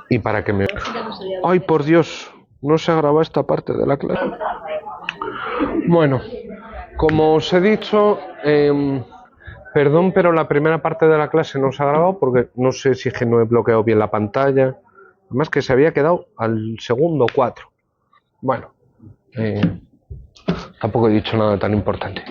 Y para que me... ¡Ay, por Dios! No se ha grabado esta parte de la clase. Bueno, como os he dicho, perdón, pero la primera parte de la clase no se ha grabado porque no sé si es que no he bloqueado bien la pantalla. Además que se había quedado al segundo 4. Bueno, tampoco he dicho nada tan importante.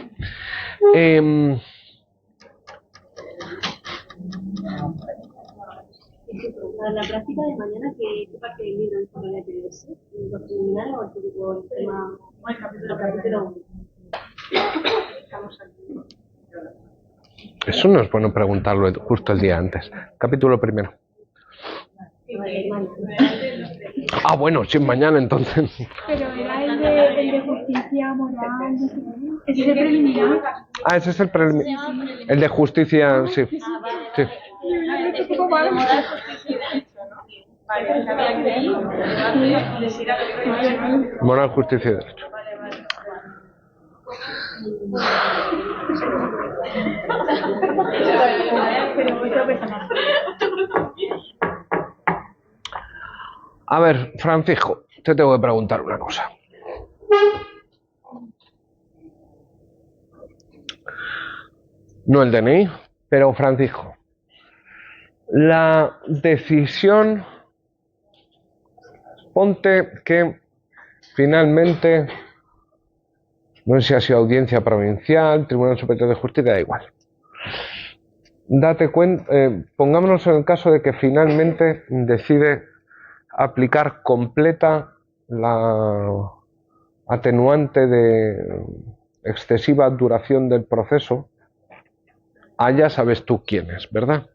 Para la práctica de mañana, ¿qué parte del libro habría que leerse? ¿Los preliminares o el tema, el capítulo 1? Eso no es bueno preguntarlo justo el día antes. Capítulo primero. Ah, bueno, sí, mañana entonces. Pero era el de justicia moral, no sé qué. Ese es el preliminar. Ah, ese es el preliminar. El de justicia, sí. Sí. Moral, justicia y derecho. A ver, Francisco, te tengo que preguntar una cosa. No el DNI, pero Francisco. La decisión, ponte que finalmente, no sé si ha sido audiencia provincial, Tribunal Superior de Justicia, da igual. Date cuenta, pongámonos en el caso de que finalmente decide aplicar completa la atenuante de excesiva duración del proceso, ya sabes tú quién es, ¿verdad?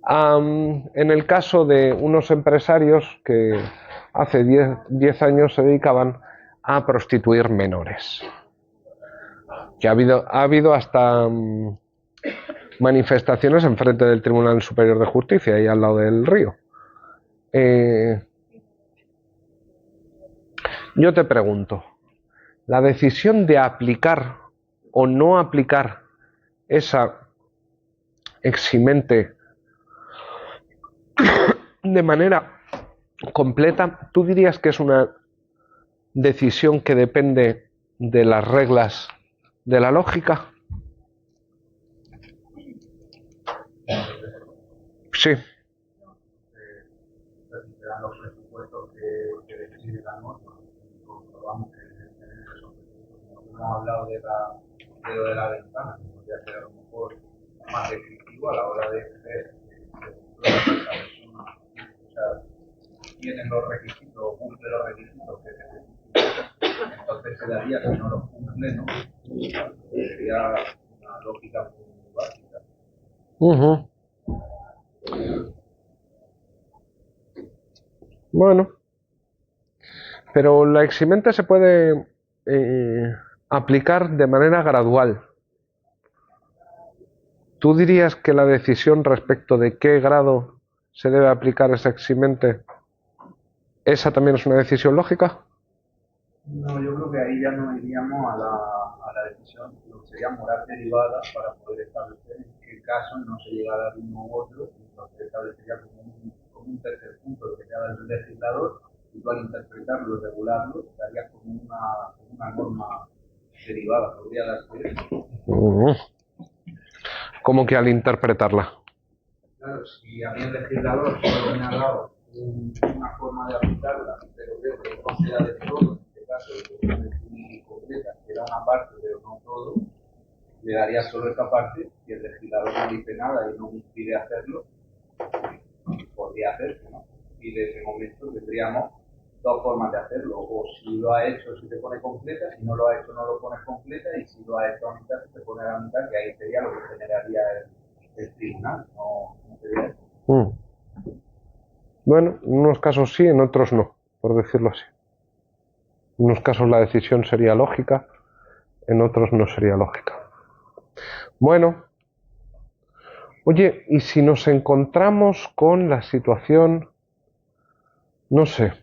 En el caso de unos empresarios que hace 10 años se dedicaban a prostituir menores, que ha habido hasta manifestaciones enfrente del Tribunal Superior de Justicia, ahí al lado del río. Yo te pregunto, la decisión de aplicar o no aplicar esa eximente de manera completa, ¿tú dirías que es una decisión que depende de las reglas de la lógica? Sí. Los presupuestos que decide la norma, comprobamos que hemos hablado de lo de la ventana, que podría ser a lo mejor más restrictivo a la hora de ver o sea, tienen los requisitos o cumple los requisitos que necesitan, entonces se daría que no los cumple, ¿no? Sería una lógica muy básica. Bueno, pero la eximente se puede aplicar de manera gradual. ¿Tú dirías que la decisión respecto de qué grado se debe aplicar esa eximente, esa también es una decisión lógica? No, yo creo que ahí ya no iríamos a la decisión, lo que sería moral derivada para poder establecer en qué caso no se llega a dar uno u otro, entonces establecería como un tercer punto lo que sea del legislador, y tú al interpretarlo y regularlo, darías como una norma derivada, podría darse eso. ¿Cómo que al interpretarla? Claro, si a mí el legislador solo me ha dado una forma de aplicarla, pero veo que no sea de todo, en este caso, de una definición completa, que era una parte, pero no todo, le daría solo esta parte, y el legislador no dice nada y no me impide hacerlo, podría hacerse, ¿no? Y de ese momento tendríamos dos formas de hacerlo, o si lo ha hecho se te pone completa, si no lo ha hecho no lo pones completa, y si lo ha hecho a mitad se te pone a la mitad, que ahí sería lo que generaría el tribunal, no sería eso. Bueno, en unos casos sí, en otros no, por decirlo así. En unos casos la decisión sería lógica, en otros no sería lógica. Bueno, oye, ¿y si nos encontramos con la situación, no sé,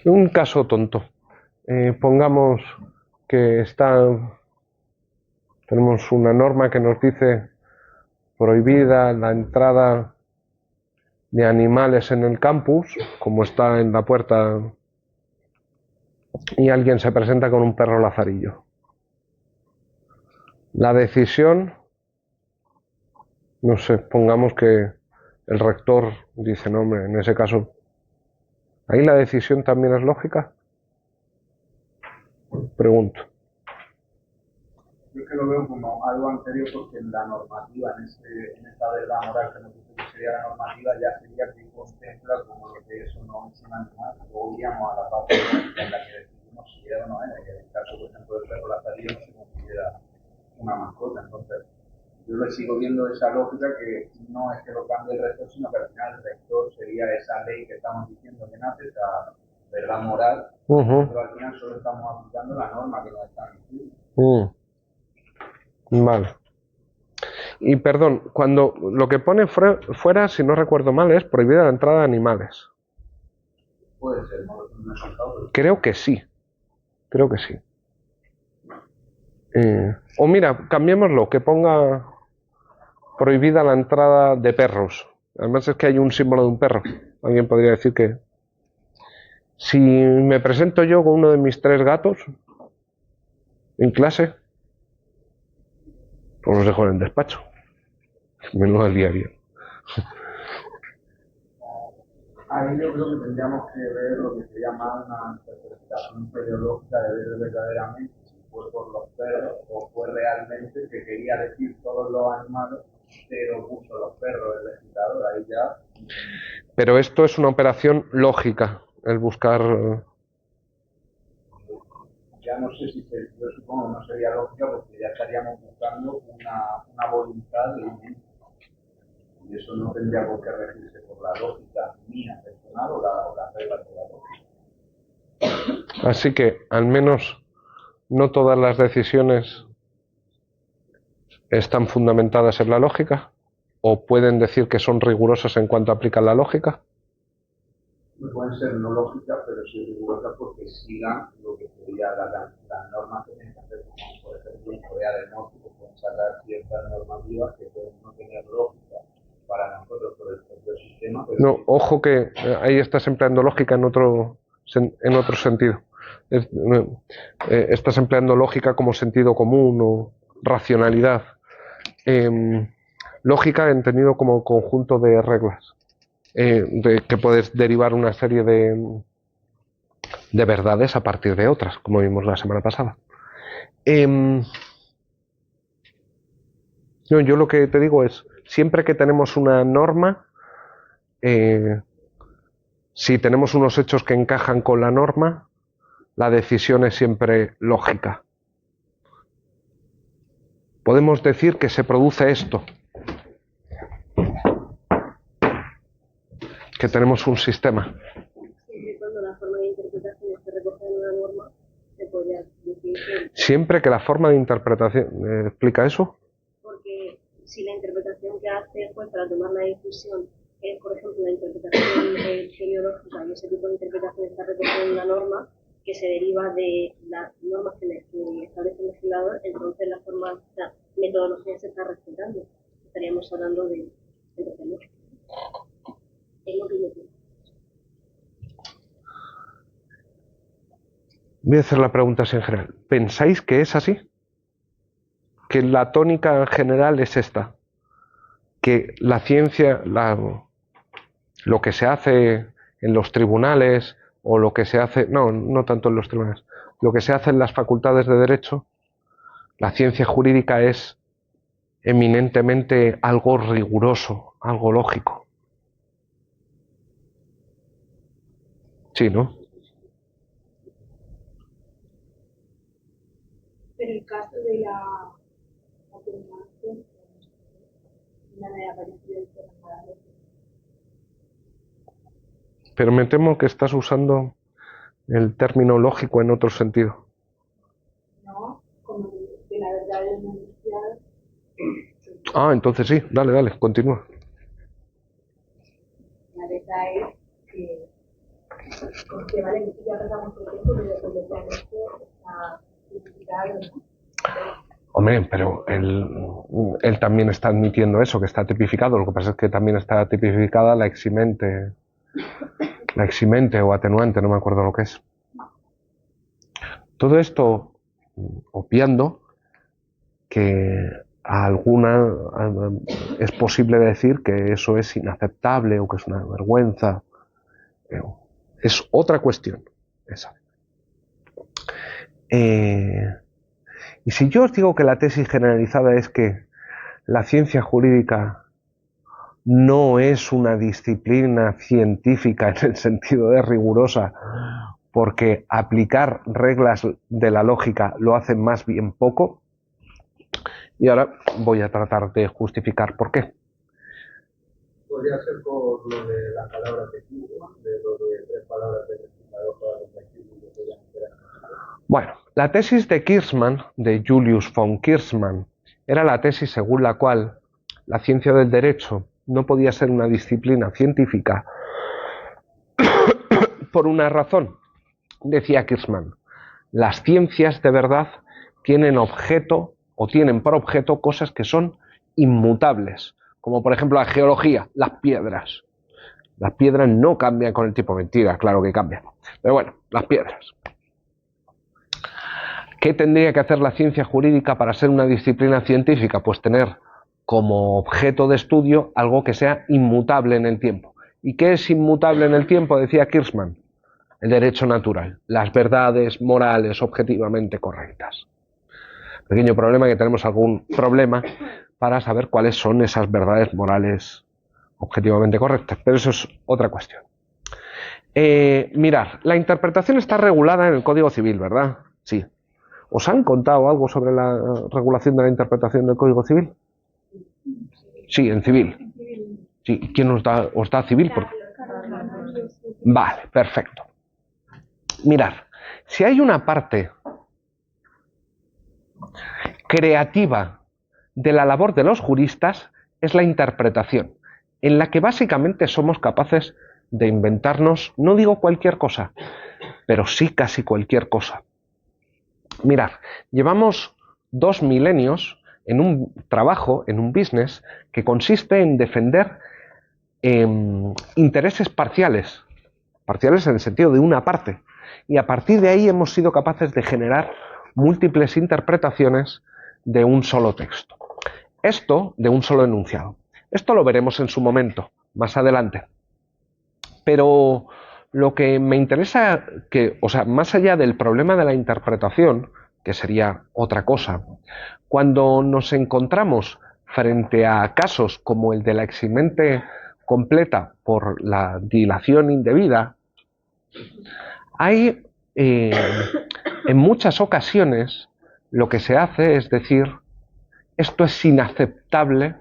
un caso tonto? Pongamos que tenemos una norma que nos dice prohibida la entrada de animales en el campus, como está en la puerta, y alguien se presenta con un perro lazarillo. La decisión, no sé, pongamos que el rector dice, no, hombre, en ese caso, ¿ahí la decisión también es lógica? Pregunto. Yo es que lo veo como algo anterior porque en la normativa, en esta verdad moral que nos dice que sería la normativa, ya sería que contempla como lo que eso no es un animal. Luego iríamos a la parte en la que decidimos si era o no era, que en el caso, por ejemplo, del perro lazarillo no se considera una mascota. Entonces, yo le sigo viendo esa lógica que no es que lo cambie el rector, sino que al final el rector sería esa ley que estamos diciendo que nace, esa verdad moral, pero al final solo estamos aplicando la norma que nos están diciendo. Vale. Y perdón, cuando lo que pone fuera, si no recuerdo mal, es prohibida la entrada de animales. Puede ser, no lo he sacado. Creo que sí. Creo que sí. O mira, cambiémoslo, que ponga prohibida la entrada de perros. Además es que hay un símbolo de un perro. Alguien podría decir que si me presento yo con uno de mis 3 gatos en clase, pues los dejo en el despacho. Menudo el día a día. Ahí yo creo que tendríamos que ver lo que se llama una interpretación teleológica de ver verdaderamente si fue por los perros o fue realmente que quería decir todos los animales, pero puso los perros el legislador, ahí ya. Pero esto es una operación lógica, el buscar. Ya no sé si yo supongo no sería lógica porque ya estaríamos buscando una voluntad de mente. Y eso no tendría por qué regirse por la lógica mía personal o la regla de la lógica. Así que, al menos, no todas las decisiones están fundamentadas en la lógica, o pueden decir que son rigurosas en cuanto aplican la lógica. No pueden ser no lógicas, pero sí rigurosas porque sigan lo que sería las normas que tienen que hacer, como por ejemplo en Corea del Norte, que pueden sacar ciertas normativas que pueden no tener lógica para nosotros por el propio sistema. Pero No, ojo que ahí estás empleando lógica en otro sentido. Estás empleando lógica como sentido común o racionalidad. Lógica entendido como conjunto de reglas, que puedes derivar una serie de verdades a partir de otras, como vimos la semana pasada. Yo lo que te digo es, siempre que tenemos una norma, si tenemos unos hechos que encajan con la norma, la decisión es siempre lógica. Podemos decir que se produce esto, que tenemos un sistema. Siempre y cuando la forma de interpretación esté recogida en una norma, se podría decir que... Siempre que la forma de interpretación explica eso. Porque si la interpretación que hace pues, para tomar la decisión es, por ejemplo, la interpretación teleológica y ese tipo de interpretación está recogida en una norma que se deriva de las normas que establece el legislador, entonces la metodología se está respetando. Estaríamos hablando de lógica. Es lo que yo pienso. Voy a hacer la pregunta así en general. ¿Pensáis que es así? Que la tónica en general es esta. Que la ciencia, lo que se hace en los tribunales o lo que se hace, no tanto en los tribunales, lo que se hace en las facultades de derecho, la ciencia jurídica es eminentemente algo riguroso, algo lógico. Sí, ¿no? Pero el caso de la afirmación, no me ha parecido nada. Pero me temo que estás usando el término lógico en otro sentido. No, como de la verdad del mundo social. Ah, entonces sí, dale, continúa. La verdad es que vale que ya pasamos por el tiempo, pero completamente está Hombre, pero él también está admitiendo eso, que está tipificado. Lo que pasa es que también está tipificada la eximente o atenuante, no me acuerdo lo que es. Todo esto obviando que a alguna es posible decir que eso es inaceptable o que es una vergüenza. Es otra cuestión esa. Y si yo os digo que la tesis generalizada es que la ciencia jurídica no es una disciplina científica en el sentido de rigurosa, porque aplicar reglas de la lógica lo hacen más bien poco, y ahora voy a tratar de justificar por qué. Podría ser por lo de las palabras de Kirchmann, de lo de 3 palabras de legislador para los artículos que ya no. Bueno, la tesis de Kirchmann, de Julius von Kirchmann, era la tesis según la cual la ciencia del derecho no podía ser una disciplina científica por una razón. Decía Kirchmann, las ciencias de verdad tienen objeto o tienen por objeto cosas que son inmutables, como por ejemplo la geología, las piedras. Las piedras no cambian con el tiempo, mentira, claro que cambian, pero bueno, las piedras. ¿Qué tendría que hacer la ciencia jurídica para ser una disciplina científica? Pues tener como objeto de estudio algo que sea inmutable en el tiempo. ¿Y qué es inmutable en el tiempo? Decía Kirchmann. El derecho natural, las verdades morales objetivamente correctas. Pequeño problema, que tenemos algún problema para saber cuáles son esas verdades morales objetivamente correctas, pero eso es otra cuestión. Mirad, la interpretación está regulada en el Código Civil, ¿verdad? Sí. ¿Os han contado algo sobre la regulación de la interpretación del Código Civil? Sí, en civil. Sí. ¿Quién os da civil? Vale, perfecto. Mirad, si hay una parte creativa de la labor de los juristas, es la interpretación, en la que básicamente somos capaces de inventarnos, no digo cualquier cosa, pero sí casi cualquier cosa. Mirad, llevamos 2 milenios en un trabajo, en un business, que consiste en defender intereses parciales en el sentido de una parte, y a partir de ahí hemos sido capaces de generar múltiples interpretaciones de un solo texto. Esto de un solo enunciado. Esto lo veremos en su momento, más adelante. Pero lo que me interesa, más allá del problema de la interpretación, que sería otra cosa, cuando nos encontramos frente a casos como el de la eximente completa por la dilación indebida, hay en muchas ocasiones lo que se hace es decir, esto es inaceptable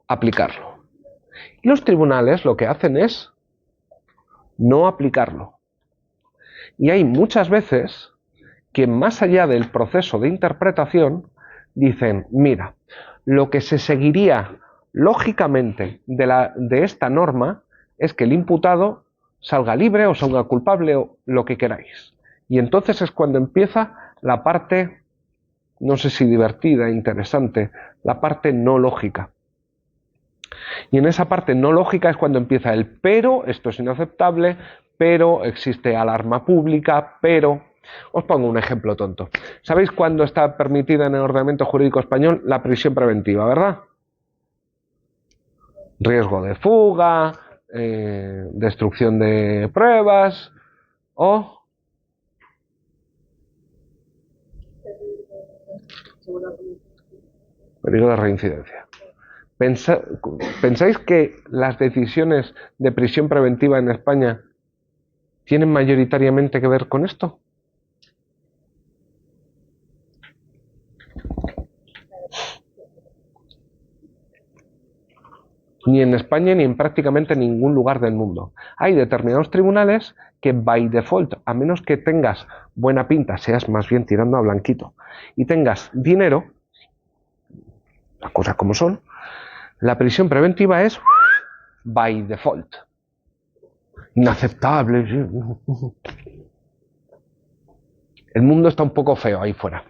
aplicarlo. Y los tribunales lo que hacen es no aplicarlo. Y hay muchas veces que más allá del proceso de interpretación dicen, mira, lo que se seguiría lógicamente de esta norma es que el imputado salga libre o salga culpable o lo que queráis. Y entonces es cuando empieza la parte, no sé si divertida, interesante, la parte no lógica. Y en esa parte no lógica es cuando empieza el pero, esto es inaceptable, pero existe alarma pública, pero... Os pongo un ejemplo tonto. ¿Sabéis cuándo está permitida en el ordenamiento jurídico español la prisión preventiva, verdad? Riesgo de fuga, destrucción de pruebas o... peligro de reincidencia. ¿Pensáis que las decisiones de prisión preventiva en España tienen mayoritariamente que ver con esto? Ni en España ni en prácticamente ningún lugar del mundo. Hay determinados tribunales que by default, a menos que tengas buena pinta, seas más bien tirando a blanquito, y tengas dinero, las cosas como son, la prisión preventiva es by default. Inaceptable. El mundo está un poco feo ahí fuera.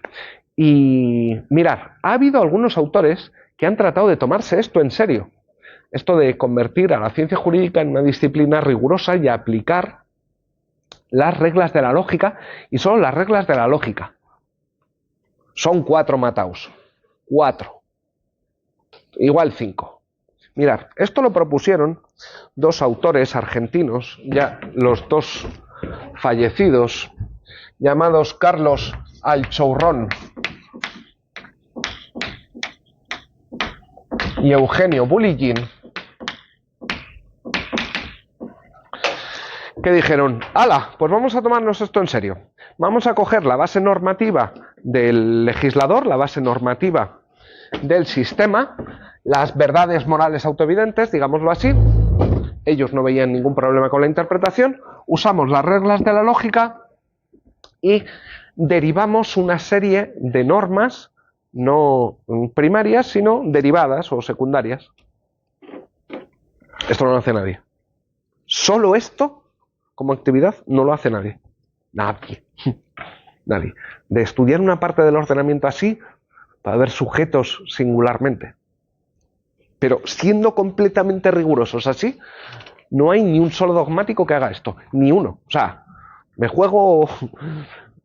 Y mirar, ha habido algunos autores que han tratado de tomarse esto en serio. Esto de convertir a la ciencia jurídica en una disciplina rigurosa y aplicar las reglas de la lógica, y solo las reglas de la lógica. Son 4 mataos. 4. Igual 5. Mirad, esto lo propusieron 2 autores argentinos, ya los 2 fallecidos, llamados Carlos Alchourrón y Eugenio Bulillín, que dijeron, ¡hala! Pues vamos a tomarnos esto en serio. Vamos a coger la base normativa del legislador, la base normativa del sistema, las verdades morales autoevidentes, digámoslo así. Ellos no veían ningún problema con la interpretación. Usamos las reglas de la lógica y derivamos una serie de normas, no primarias, sino derivadas o secundarias. Esto no lo hace nadie. Solo esto, como actividad, no lo hace nadie. Nadie. Nadie. De estudiar una parte del ordenamiento así, para ver sujetos singularmente. Pero siendo completamente rigurosos así, no hay ni un solo dogmático que haga esto. Ni uno. O sea, me juego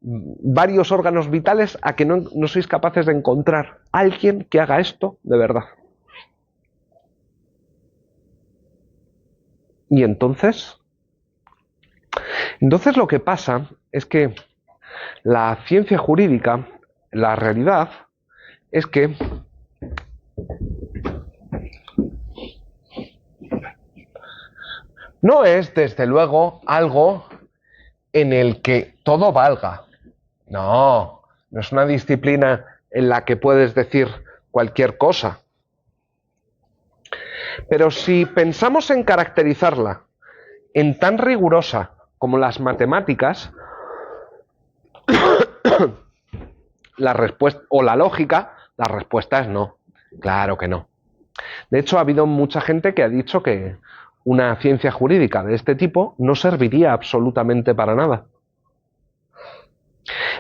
varios órganos vitales a que no sois capaces de encontrar a alguien que haga esto de verdad. Y entonces lo que pasa es que la ciencia jurídica, la realidad, es que no es, desde luego, algo en el que todo valga. No, no es una disciplina en la que puedes decir cualquier cosa. Pero si pensamos en caracterizarla en tan rigurosa como las matemáticas, la respuesta, o la lógica, la respuesta es no. Claro que no. De hecho, ha habido mucha gente que ha dicho que una ciencia jurídica de este tipo no serviría absolutamente para nada.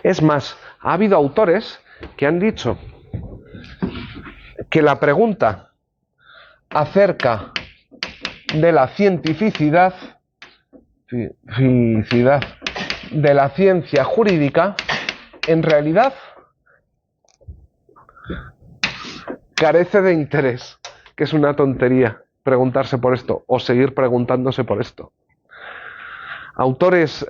Es más, ha habido autores que han dicho que la pregunta acerca de la cientificidad de la ciencia jurídica en realidad carece de interés, que es una tontería preguntarse por esto o seguir preguntándose por esto. Autores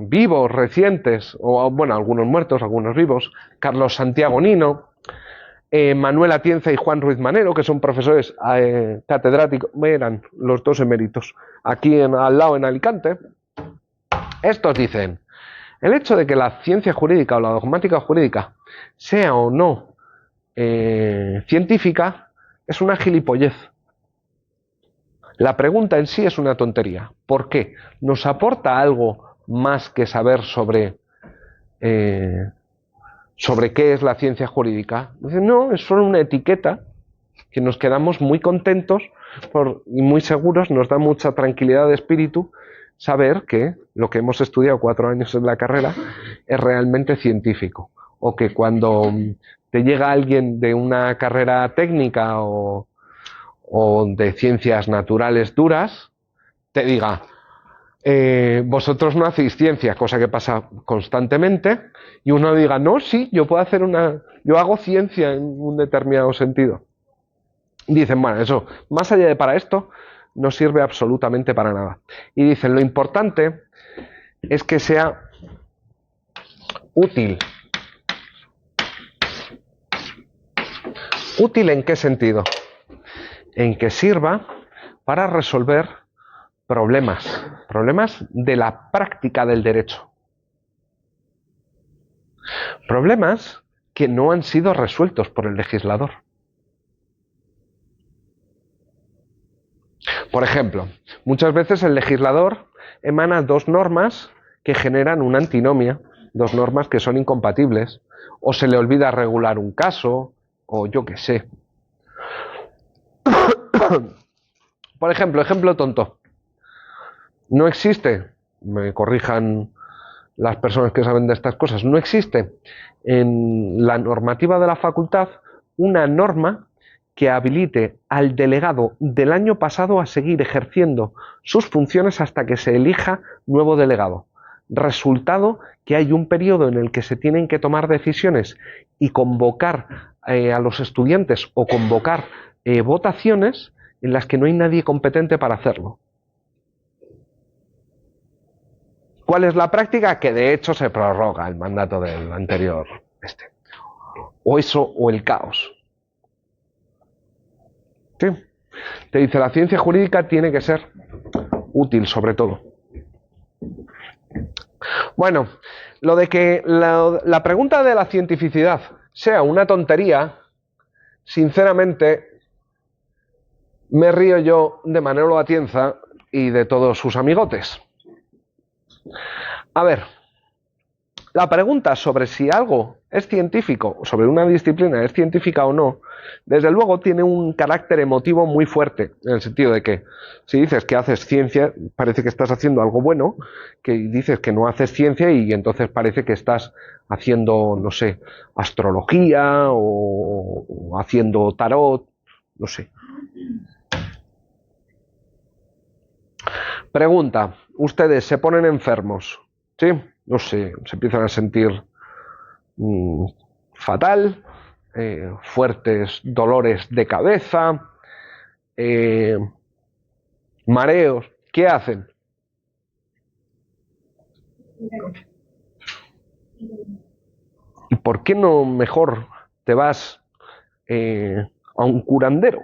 vivos, recientes, o bueno, algunos muertos, algunos vivos, Carlos Santiago Nino, Manuel Atienza y Juan Ruiz Manero, que son profesores catedráticos, eran los 2 eméritos, aquí al lado en Alicante. Estos dicen, el hecho de que la ciencia jurídica o la dogmática jurídica sea o no científica es una gilipollez. La pregunta en sí es una tontería. ¿Por qué? ¿Nos aporta algo más que saber sobre qué es la ciencia jurídica? No, es solo una etiqueta que nos quedamos muy contentos y muy seguros, nos da mucha tranquilidad de espíritu saber que lo que hemos estudiado 4 años en la carrera es realmente científico. O que cuando te llega alguien de una carrera técnica o de ciencias naturales duras, te diga, vosotros no hacéis ciencia, cosa que pasa constantemente, y uno diga, no, sí, yo hago ciencia en un determinado sentido. Dicen, bueno, eso, más allá de para esto, no sirve absolutamente para nada. Y dicen, lo importante es que sea útil. ¿Útil en qué sentido? En que sirva para resolver problemas de la práctica del derecho. Problemas que no han sido resueltos por el legislador. Por ejemplo, muchas veces el legislador emana 2 normas que generan una antinomia, 2 normas que son incompatibles, o se le olvida regular un caso, o yo qué sé. Por ejemplo, ejemplo tonto. No existe, me corrijan las personas que saben de estas cosas. No existe en la normativa de la facultad una norma que habilite al delegado del año pasado a seguir ejerciendo sus funciones hasta que se elija nuevo delegado. Resultado que hay un periodo en el que se tienen que tomar decisiones y convocar a los estudiantes o convocar votaciones en las que no hay nadie competente para hacerlo. ¿Cuál es la práctica? Que de hecho se prorroga el mandato del anterior. O eso o el caos. ¿Sí? Te dice, la ciencia jurídica tiene que ser útil sobre todo. Bueno, lo de que la pregunta de la cientificidad sea una tontería, sinceramente, me río yo de Manolo Atienza y de todos sus amigotes. A ver, la pregunta sobre si algo es científico, sobre una disciplina es científica o no, desde luego tiene un carácter emotivo muy fuerte, en el sentido de que si dices que haces ciencia, parece que estás haciendo algo bueno, que dices que no haces ciencia y entonces parece que estás haciendo, no sé, astrología o haciendo tarot, no sé. Pregunta, ¿ustedes se ponen enfermos? ¿Sí? No sé, se empiezan a sentir fatal, fuertes dolores de cabeza, mareos. ¿Qué hacen? ¿Y por qué no mejor te vas a un curandero?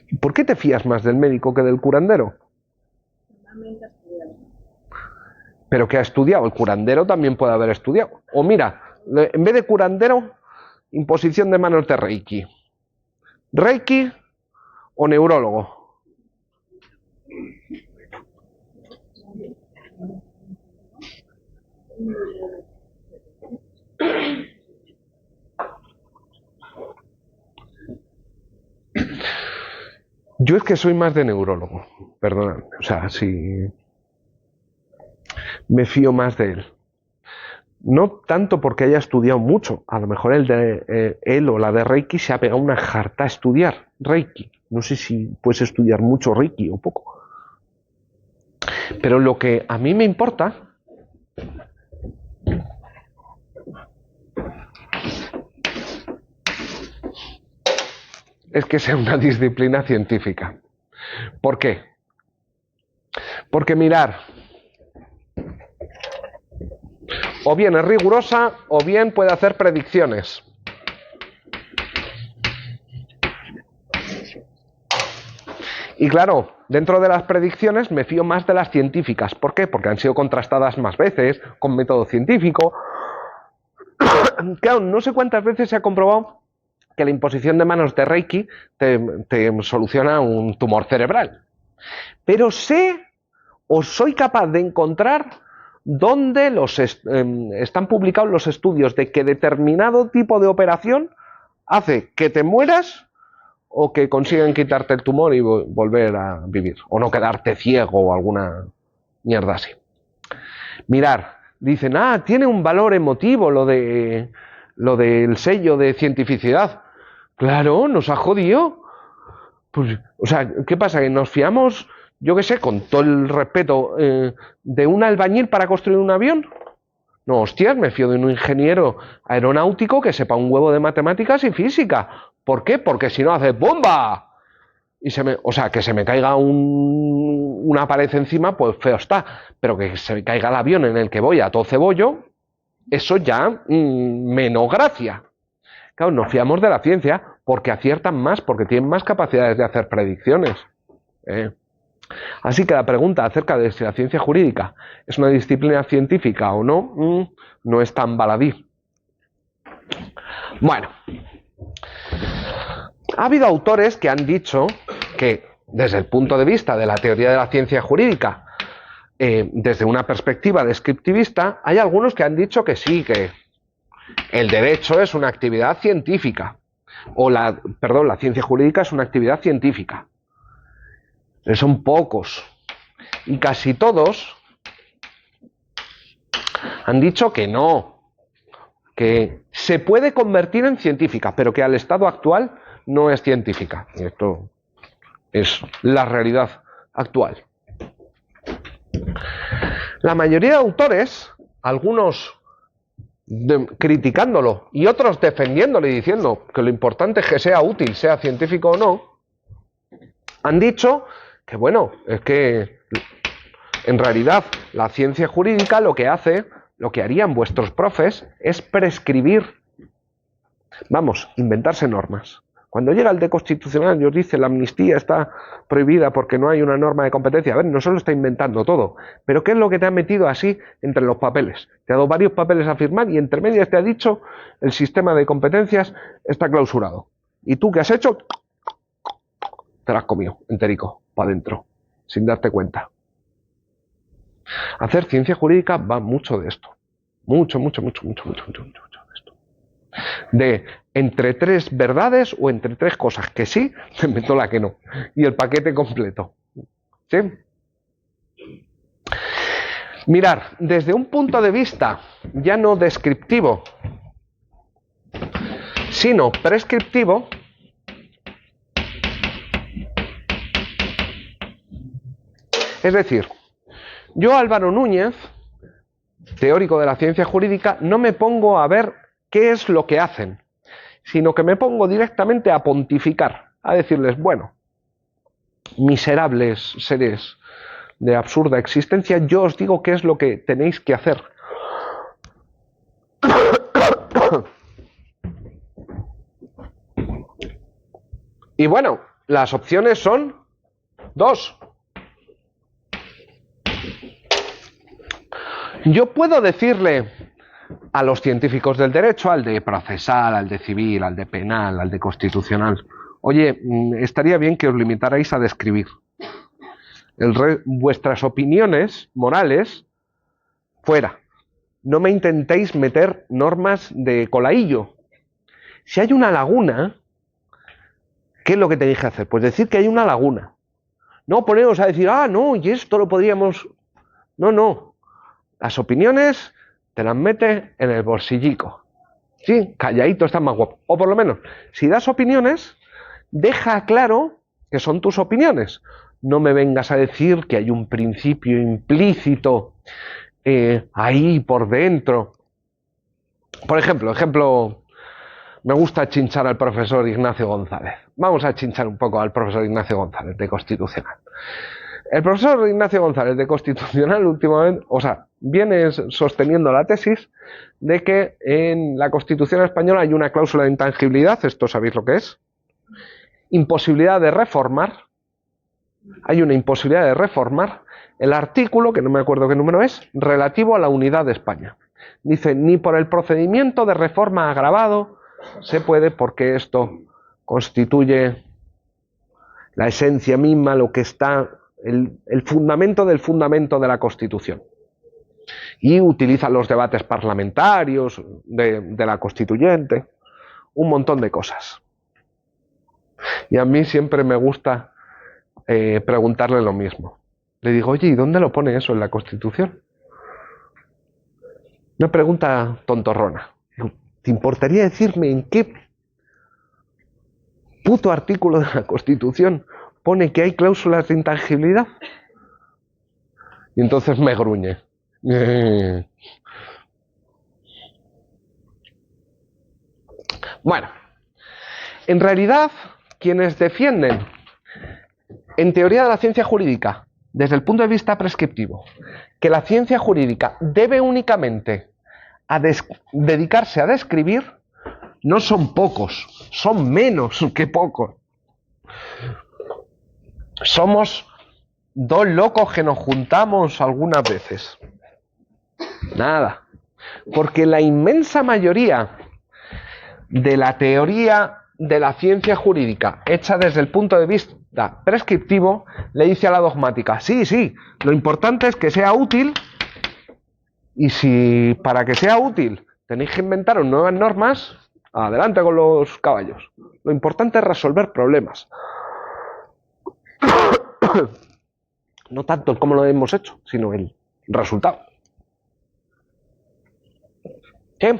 ¿Y por qué te fías más del médico que del curandero? Pero que ha estudiado, el curandero también puede haber estudiado. O mira, en vez de curandero, imposición de manos de Reiki. Reiki o neurólogo. Yo es que soy más de neurólogo, perdonadme. O sea, sí, me fío más de él. No tanto porque haya estudiado mucho, a lo mejor él o la de Reiki se ha pegado una jarta a estudiar Reiki. No sé si puedes estudiar mucho Reiki o poco. Pero lo que a mí me importa es que sea una disciplina científica. ¿Por qué? Porque mirar, o bien es rigurosa o bien puede hacer predicciones. Y claro, dentro de las predicciones me fío más de las científicas. ¿Por qué? Porque han sido contrastadas más veces con método científico. Claro, no sé cuántas veces se ha comprobado que la imposición de manos de Reiki te soluciona un tumor cerebral. Pero sé o soy capaz de encontrar dónde están publicados los estudios de que determinado tipo de operación hace que te mueras o que consigan quitarte el tumor y volver a vivir, o no quedarte ciego o alguna mierda así. Mirar, dicen, tiene un valor emotivo lo del sello de cientificidad. Claro, nos ha jodido. Pues, o sea, ¿qué pasa? ¿Que nos fiamos, yo qué sé, con todo el respeto, de un albañil para construir un avión? No, hostias, me fío de un ingeniero aeronáutico que sepa un huevo de matemáticas y física. ¿Por qué? Porque si no hace ¡bomba! Y que se me caiga una pared encima, pues feo está. Pero que se me caiga el avión en el que voy a todo cebollo, eso ya menos gracia. Claro, nos fiamos de la ciencia porque aciertan más, porque tienen más capacidades de hacer predicciones. Así que la pregunta acerca de si la ciencia jurídica es una disciplina científica o no, no es tan baladí. Bueno, ha habido autores que han dicho que desde el punto de vista de la teoría de la ciencia jurídica, desde una perspectiva descriptivista, hay algunos que han dicho que sí, que el derecho es una actividad científica, la ciencia jurídica es una actividad científica. Pero son pocos. Y casi todos han dicho que no, que se puede convertir en científica, pero que al estado actual no es científica. Y esto es la realidad actual. La mayoría de autores, algunos criticándolo y otros defendiéndolo y diciendo que lo importante es que sea útil, sea científico o no, han dicho que bueno, es que en realidad la ciencia jurídica lo que hace, lo que harían vuestros profes es prescribir, vamos, inventarse normas. Cuando llega el de constitucional y os dice la amnistía está prohibida porque no hay una norma de competencia, a ver, no solo está inventando todo, pero ¿qué es lo que te ha metido así entre los papeles? Te ha dado varios papeles a firmar y entre medias te ha dicho el sistema de competencias está clausurado. ¿Y tú qué has hecho? Te lo has comido enterico, para adentro, sin darte cuenta. Hacer ciencia jurídica va mucho de esto. Mucho de esto. De entre tres verdades o entre tres cosas que sí, te meto la que no. Y el paquete completo. ¿Sí? Mirar, desde un punto de vista ya no descriptivo, sino prescriptivo, es decir, yo, Álvaro Núñez, teórico de la ciencia jurídica, no me pongo a ver qué es lo que hacen, sino que me pongo directamente a pontificar, a decirles, bueno, miserables seres de absurda existencia, yo os digo qué es lo que tenéis que hacer. Y bueno, las opciones son dos. Yo puedo decirle a los científicos del derecho, al de procesal, al de civil, al de penal, al de constitucional, oye, estaría bien que os limitarais a describir. Vuestras opiniones morales, fuera. No me intentéis meter normas de colaillo. Si hay una laguna, ¿qué es lo que tenéis que hacer? Pues decir que hay una laguna. No poneros a decir, no, y esto lo podríamos... No. Las opiniones te las metes en el bolsillico. Sí, calladito está más guapo. O por lo menos, si das opiniones, deja claro que son tus opiniones. No me vengas a decir que hay un principio implícito ahí por dentro. Por ejemplo, me gusta chinchar al profesor Ignacio González. Vamos a chinchar un poco al profesor Ignacio González de Constitucional. El profesor Ignacio González de Constitucional últimamente, viene sosteniendo la tesis de que en la Constitución española hay una cláusula de intangibilidad, esto sabéis lo que es, imposibilidad de reformar, hay una imposibilidad de reformar el artículo, que no me acuerdo qué número es, relativo a la unidad de España. Dice, ni por el procedimiento de reforma agravado se puede porque esto constituye la esencia misma, lo que está... El fundamento del fundamento de la Constitución. Y utiliza los debates parlamentarios de la Constituyente, un montón de cosas. Y a mí siempre me gusta preguntarle lo mismo. Le digo, oye, ¿y dónde lo pone eso en la Constitución? Una pregunta tontorrona. Digo, ¿te importaría decirme en qué puto artículo de la Constitución pone que hay cláusulas de intangibilidad? Y entonces me gruñe. Bueno, en realidad, quienes defienden, en teoría de la ciencia jurídica, desde el punto de vista prescriptivo, que la ciencia jurídica debe únicamente dedicarse a describir, no son pocos, son menos que pocos. Somos dos locos que nos juntamos algunas veces. Nada. Porque la inmensa mayoría de la teoría de la ciencia jurídica hecha desde el punto de vista prescriptivo le dice a la dogmática, sí, lo importante es que sea útil y si para que sea útil tenéis que inventaros nuevas normas, adelante con los caballos. Lo importante es resolver problemas. No tanto el cómo lo hemos hecho, sino el resultado. ¿Qué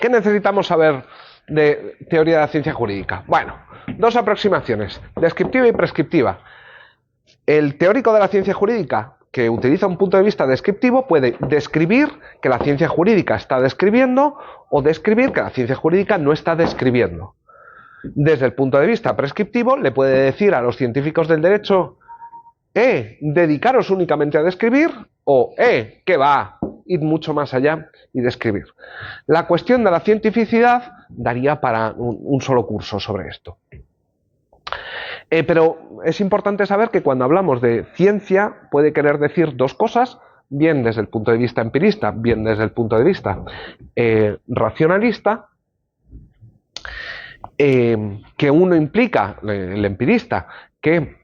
necesitamos saber de teoría de la ciencia jurídica? Bueno, dos aproximaciones, descriptiva y prescriptiva. El teórico de la ciencia jurídica que utiliza un punto de vista descriptivo puede describir que la ciencia jurídica está describiendo o describir que la ciencia jurídica no está describiendo. Desde el punto de vista prescriptivo le puede decir a los científicos del derecho: dedicaros únicamente a describir, o que va, id mucho más allá y describir. La cuestión de la cientificidad daría para un solo curso sobre esto. Pero es importante saber que cuando hablamos de ciencia puede querer decir dos cosas, bien desde el punto de vista empirista, bien desde el punto de vista racionalista, que uno implica, el empirista, que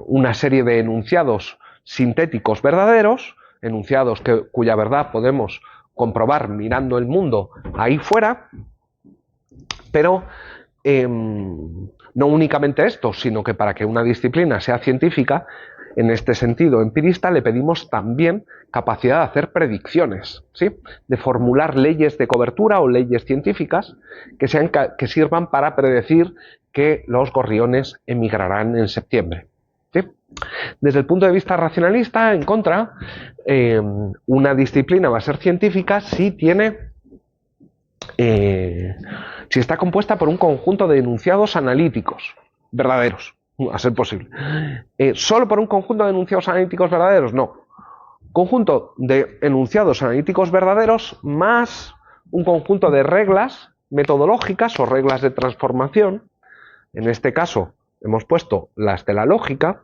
una serie de enunciados sintéticos verdaderos, enunciados cuya verdad podemos comprobar mirando el mundo ahí fuera, pero no únicamente esto, sino que para que una disciplina sea científica, en este sentido empirista, le pedimos también capacidad de hacer predicciones, ¿sí? De formular leyes de cobertura o leyes científicas que sirvan para predecir que los gorriones emigrarán en septiembre, ¿sí? Desde el punto de vista racionalista, en contra, una disciplina va a ser científica si tiene si está compuesta por un conjunto de enunciados analíticos verdaderos, a ser posible. ¿Solo por un conjunto de enunciados analíticos verdaderos? No. Conjunto de enunciados analíticos verdaderos más un conjunto de reglas metodológicas o reglas de transformación. En este caso hemos puesto las de la lógica,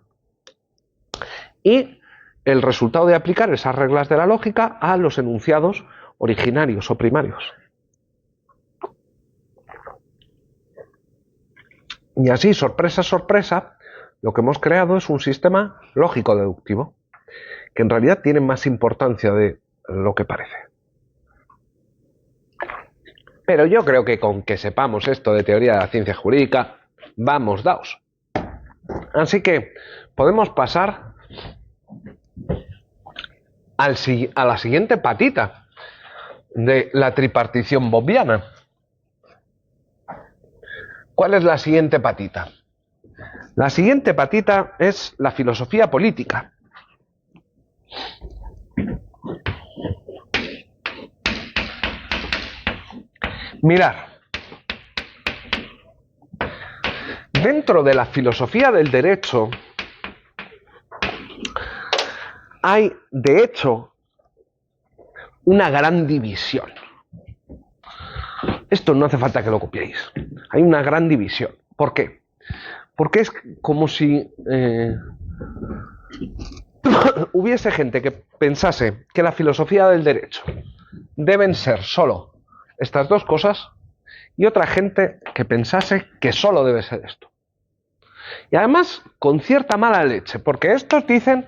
y el resultado de aplicar esas reglas de la lógica a los enunciados originarios o primarios. Y así, sorpresa, sorpresa, lo que hemos creado es un sistema lógico-deductivo, que en realidad tiene más importancia de lo que parece. Pero yo creo que con que sepamos esto de teoría de la ciencia jurídica, vamos daos. Así que podemos pasar a la siguiente patita de la tripartición bobbiana. ¿Cuál es la siguiente patita? La siguiente patita es la filosofía política. Mirar. Dentro de la filosofía del derecho hay, de hecho, una gran división. Esto no hace falta que lo copiéis. Hay una gran división. ¿Por qué? Porque es como si hubiese gente que pensase que la filosofía del derecho deben ser solo estas dos cosas, y otra gente que pensase que solo debe ser esto. Y además con cierta mala leche, porque estos dicen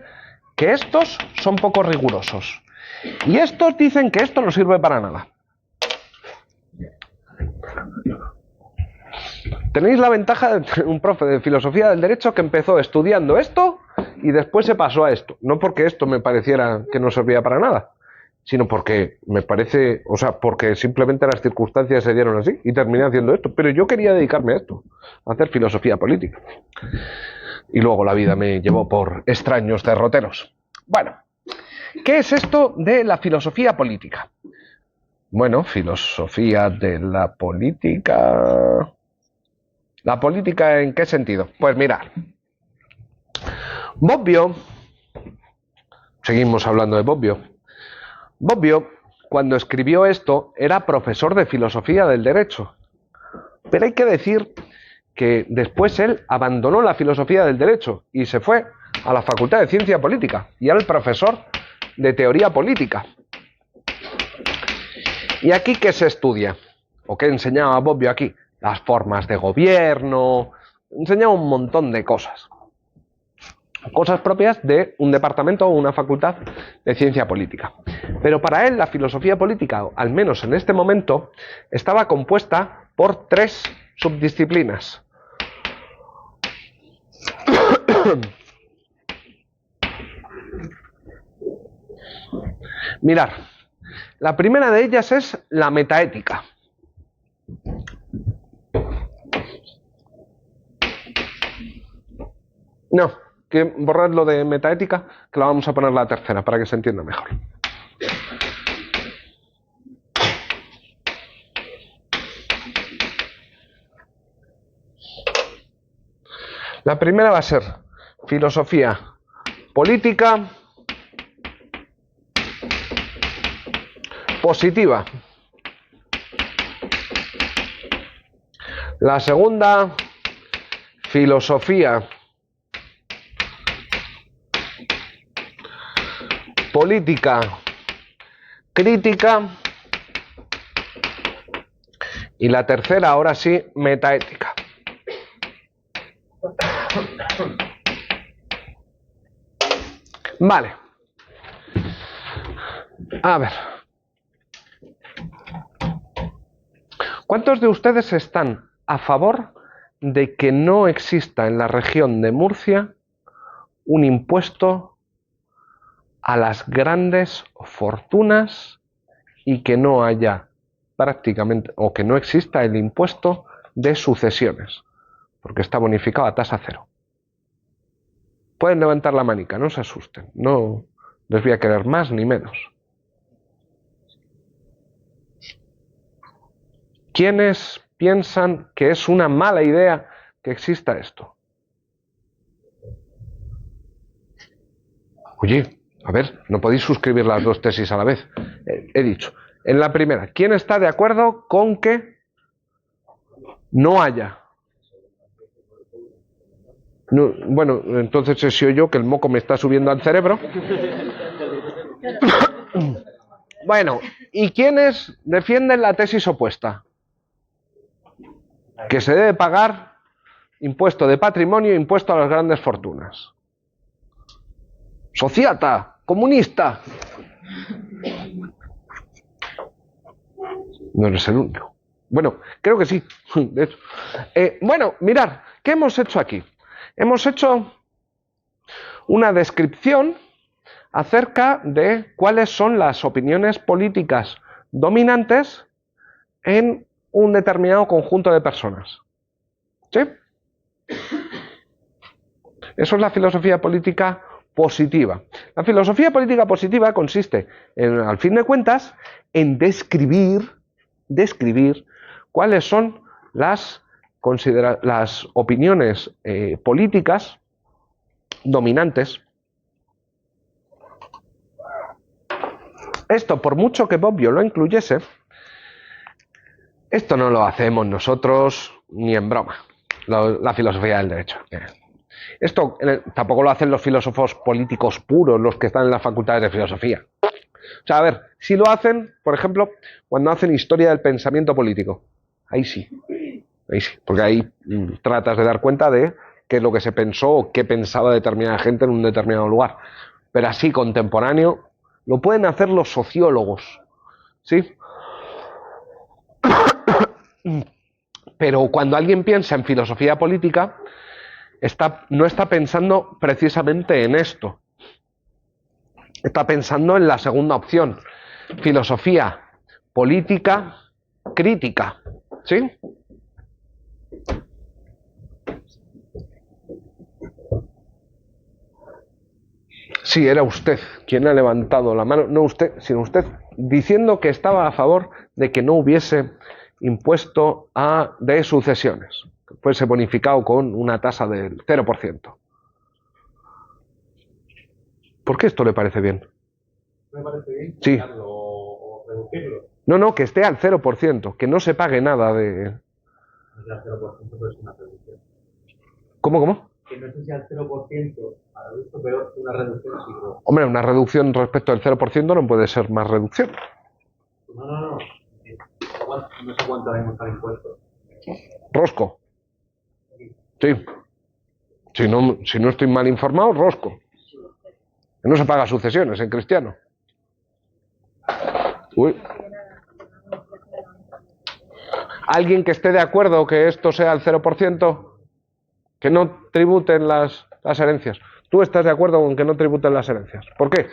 que estos son poco rigurosos y estos dicen que esto no sirve para nada. Tenéis la ventaja de tener un profe de filosofía del derecho que empezó estudiando esto y después se pasó a esto. No porque esto me pareciera que no servía para nada, sino porque me parece, o sea, porque simplemente las circunstancias se dieron así y terminé haciendo esto. Pero yo quería dedicarme a esto, a hacer filosofía política. Y luego la vida me llevó por extraños derroteros. Bueno, ¿qué es esto de la filosofía política? Bueno, filosofía de la política... ¿La política en qué sentido? Pues mirad. Bobbio, seguimos hablando de Bobbio. Bobbio, cuando escribió esto, era profesor de filosofía del derecho. Pero hay que decir que después él abandonó la filosofía del derecho y se fue a la Facultad de Ciencia Política y era el profesor de teoría política. ¿Y aquí qué se estudia? ¿O qué enseñaba Bobbio aquí? Las formas de gobierno, enseñaba un montón de cosas. Cosas propias de un departamento o una facultad de ciencia política. Pero para él la filosofía política, al menos en este momento, estaba compuesta por tres subdisciplinas. Mirad, la primera de ellas es la metaética. No, que borrar lo de metaética, que la vamos a poner la tercera para que se entienda mejor. La primera va a ser filosofía política positiva. La segunda, filosofía política crítica. Y la tercera, ahora sí, metaética. Vale. A ver. ¿Cuántos de ustedes están a favor de que no exista en la región de Murcia un impuesto a las grandes fortunas y que no haya prácticamente, o que no exista el impuesto de sucesiones, porque está bonificado a tasa cero? Pueden levantar la manica, no se asusten, no les voy a querer más ni menos. ¿Quiénes piensan que es una mala idea que exista esto? Oye, a ver, no podéis suscribir las dos tesis a la vez. He dicho, en la primera, ¿quién está de acuerdo con que no haya? No, bueno, entonces he sido yo, que el moco me está subiendo al cerebro. Bueno, ¿y quiénes defienden la tesis opuesta? Que se debe pagar impuesto de patrimonio e impuesto a las grandes fortunas. Sociata, comunista. No eres el único. Bueno, creo que sí. De hecho. Bueno, mirad, ¿qué hemos hecho aquí? Hemos hecho una descripción acerca de cuáles son las opiniones políticas dominantes en un determinado conjunto de personas. ¿Sí? Eso es la filosofía política positiva. La filosofía política positiva consiste, al fin de cuentas, en describir cuáles son las opiniones políticas dominantes. Esto, por mucho que Bobbio lo incluyese, esto no lo hacemos nosotros ni en broma, la filosofía del derecho. Esto tampoco lo hacen los filósofos políticos puros, los que están en las facultades de filosofía. O sea, a ver, si lo hacen, por ejemplo, cuando hacen historia del pensamiento político. Ahí sí, porque ahí tratas de dar cuenta de qué es lo que se pensó o qué pensaba determinada gente en un determinado lugar. Pero así, contemporáneo, lo pueden hacer los sociólogos, ¿sí? Pero cuando alguien piensa en filosofía política, no está pensando precisamente en esto. Está pensando en la segunda opción, filosofía política crítica, ¿sí? Sí, era usted quien ha levantado la mano, no usted, sino usted, diciendo que estaba a favor de que no hubiese impuesto de sucesiones, que fuese bonificado con una tasa del 0%. ¿Por qué esto le parece bien? ¿Me parece bien? Sí. O reducirlo. No, que esté al 0%, que no se pague nada de... No sea al 0%, pero es una reducción. ¿Cómo? Que no sé si al 0% para esto, pero una reducción sí. Hombre, una reducción respecto al 0% no puede ser más reducción. No. No sé cuánto haremos al impuesto. Rosco. Sí. Si no estoy mal informado, rosco. Que no se paga sucesiones en cristiano. Uy. ¿Alguien que esté de acuerdo que esto sea el 0%? Que no tributen las... las herencias. ¿Tú estás de acuerdo con que no tributen las herencias? ¿Por qué?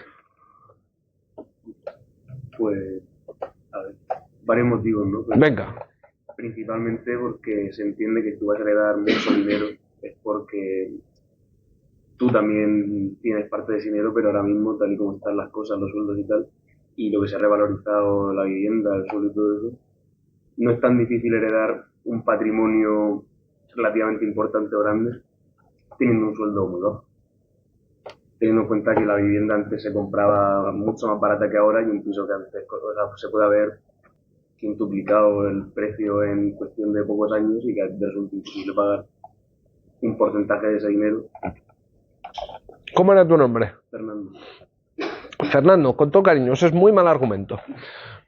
Pues, a ver, varios motivos, ¿no? Pero Venga. principalmente porque se entiende que tú vas a heredar mucho dinero, es porque tú también tienes parte de ese dinero, pero ahora mismo, tal y como están las cosas, los sueldos y tal, y lo que se ha revalorizado la vivienda, el suelo y todo eso, no es tan difícil heredar un patrimonio relativamente importante o grande teniendo un sueldo muy bajo. Teniendo en cuenta que la vivienda antes se compraba mucho más barata que ahora y un piso que antes, o sea, se puede haber quintuplicado el precio en cuestión de pocos años y que te resulta imposible pagar un porcentaje de ese dinero. ¿Cómo era tu nombre? Fernando. Fernando, con todo cariño, ese es muy mal argumento,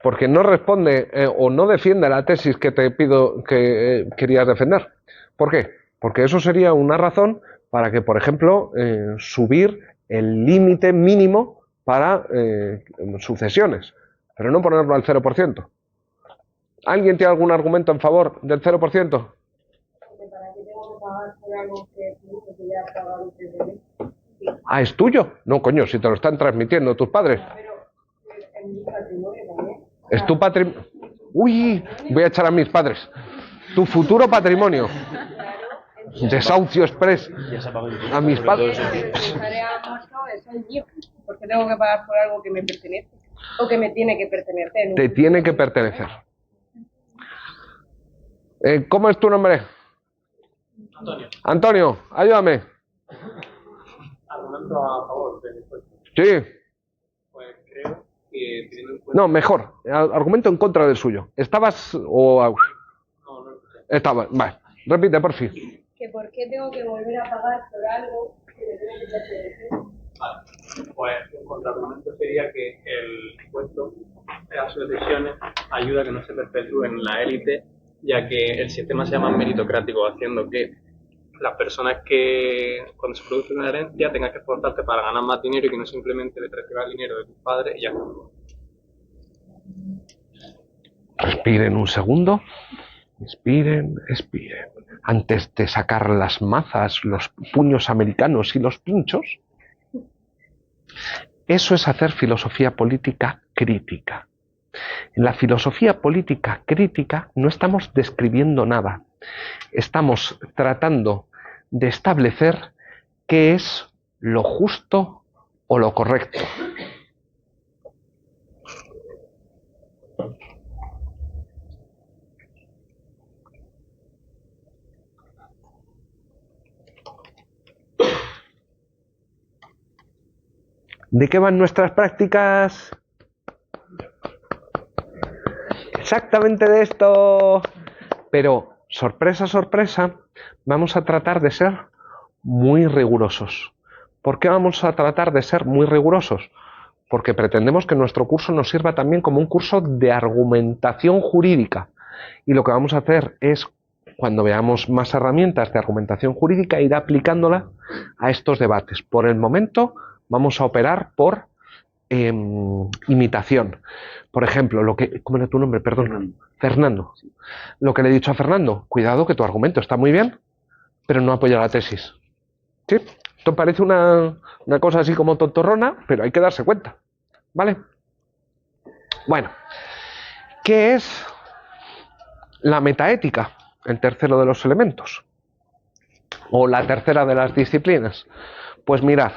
porque no responde o no defiende la tesis que te pido que querías defender. ¿Por qué? Porque eso sería una razón para que, por ejemplo, subir el límite mínimo para sucesiones, pero no ponerlo al 0%. ¿Alguien tiene algún argumento en favor del 0%? Porque para qué tengo que pagar por algo que ya he pagado antes de mí. Ah, ¿es tuyo? No, coño, si te lo están transmitiendo tus padres. Pero en mi patrimonio también. Es tu patrimonio. Uy, voy a echar a mis padres. Tu futuro patrimonio. Desahucio express. A mis padres. Es el mío. Porque tengo que pagar por algo que me pertenece. O que me tiene que pertenecer. Te tiene que pertenecer. ¿Cómo es tu nombre? Antonio, Antonio, ayúdame. argumento a favor del impuesto. Sí. Pues creo que teniendo en cuenta... No, mejor. Argumento en contra del suyo. ¿Estabas o...? No, no. Estaba. Vale. Repite, por fin. Que por qué tengo que volver a pagar por algo que me tiene que pertenecer. Vale. Pues un contraargumento sería que el impuesto a sucesiones ayuda a que no se perpetúen la élite, ya que el sistema sea más meritocrático, haciendo que las personas que cuando se produce una herencia tengan que esforzarse para ganar más dinero y que no simplemente le recibas el dinero de tus padres y ya está. Respiren un segundo. Expiren, expiren. Antes de sacar las mazas, los puños americanos y los pinchos. Eso es hacer filosofía política crítica. En la filosofía política crítica no estamos describiendo nada. Estamos tratando de establecer qué es lo justo o lo correcto. ¿De qué van nuestras prácticas? Exactamente de esto. Pero, sorpresa, sorpresa, vamos a tratar de ser muy rigurosos. ¿Por qué vamos a tratar de ser muy rigurosos? Porque pretendemos que nuestro curso nos sirva también como un curso de argumentación jurídica. Y lo que vamos a hacer es, cuando veamos más herramientas de argumentación jurídica, ir aplicándola a estos debates. Por el momento, vamos a operar por imitación. Por ejemplo, ¿cómo era tu nombre? Perdón. Fernando. Lo que le he dicho a Fernando, cuidado que tu argumento está muy bien, pero no apoya la tesis. ¿Sí? Esto parece una cosa así como tontorrona, pero hay que darse cuenta. ¿Vale? Bueno, ¿qué es la metaética? El tercero de los elementos. O la tercera de las disciplinas. Pues mirad,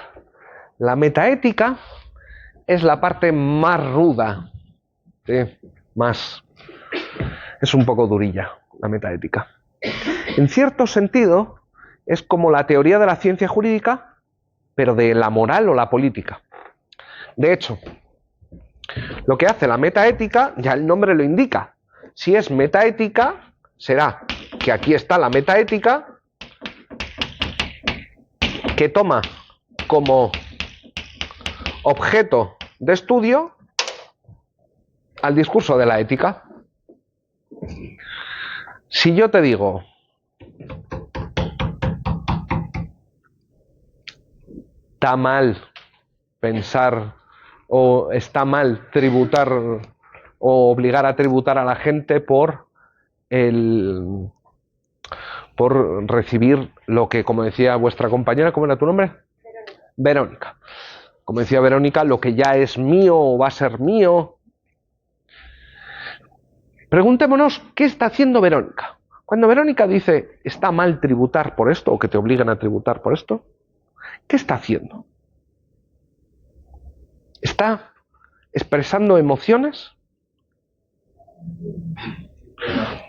la metaética es la parte más ruda. ¿Sí? Es un poco durilla la metaética. En cierto sentido, es como la teoría de la ciencia jurídica, pero de la moral o la política. De hecho, lo que hace la metaética, ya el nombre lo indica. Si es metaética, será que aquí está la metaética, que toma como objeto de estudio al discurso de la ética. Si yo te digo, está mal pensar o está mal tributar o obligar a tributar a la gente por por recibir lo que, como decía vuestra compañera, ¿cómo era tu nombre? Verónica. Como decía Verónica, lo que ya es mío o va a ser mío. Preguntémonos, ¿qué está haciendo Verónica? Cuando Verónica dice, está mal tributar por esto, o que te obligan a tributar por esto, ¿qué está haciendo? ¿Está expresando emociones?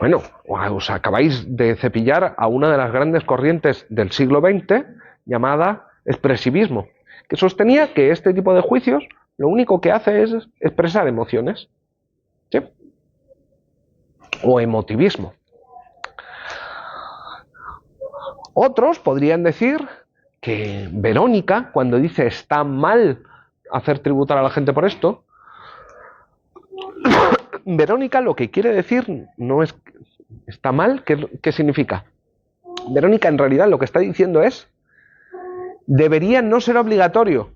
Bueno, os acabáis de cepillar a una de las grandes corrientes del siglo XX llamada expresivismo, que sostenía que este tipo de juicios lo único que hace es expresar emociones. ¿Sí? O emotivismo. Otros podrían decir que Verónica, cuando dice está mal hacer tributar a la gente por esto, Verónica lo que quiere decir no es está mal, ¿qué significa? Verónica en realidad lo que está diciendo es debería no ser obligatorio.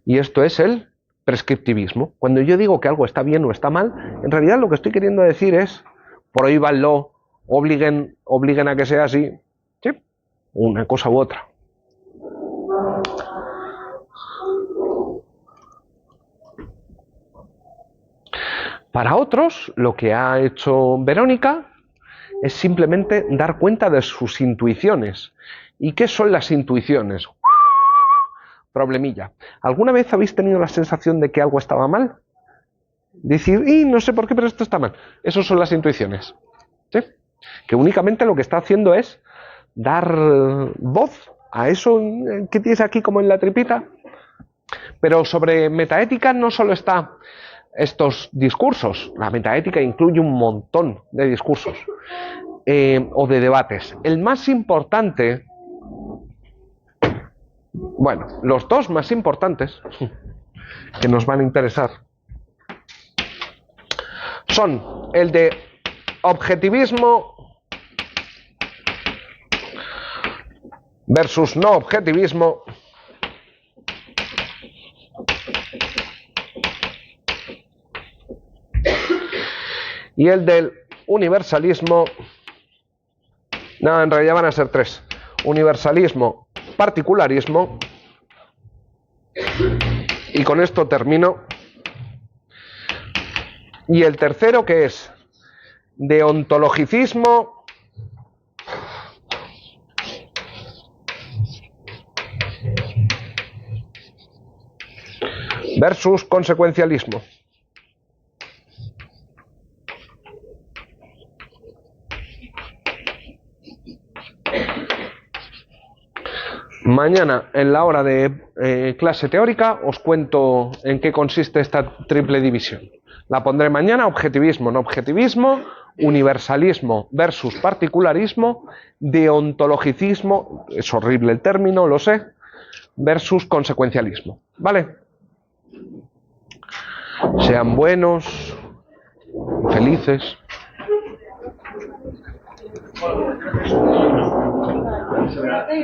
Y esto es el prescriptivismo. Cuando yo digo que algo está bien o está mal, en realidad lo que estoy queriendo decir es prohíbanlo, obliguen a que sea así. ¿Sí? Una cosa u otra. Para otros, lo que ha hecho Verónica es simplemente dar cuenta de sus intuiciones. ¿Y qué son las intuiciones? Problemilla. ¿Alguna vez habéis tenido la sensación de que algo estaba mal? Decir, no sé por qué, pero esto está mal. Esas son las intuiciones. ¿Sí? Que únicamente lo que está haciendo es dar voz a eso que tienes aquí como en la tripita. Pero sobre metaética no solo está estos discursos. La metaética incluye un montón de discursos o de debates. El más importante, bueno, los dos más importantes que nos van a interesar son el de objetivismo versus no objetivismo y el del universalismo. No, en realidad van a ser tres: universalismo, particularismo, y con esto termino. Y el tercero, que es deontologicismo versus consecuencialismo. Mañana, en la hora de clase teórica, os cuento en qué consiste esta triple división. La pondré mañana: objetivismo, no objetivismo, universalismo versus particularismo, deontologicismo, es horrible el término, lo sé, versus consecuencialismo. ¿Vale? Sean buenos, felices. Gracias.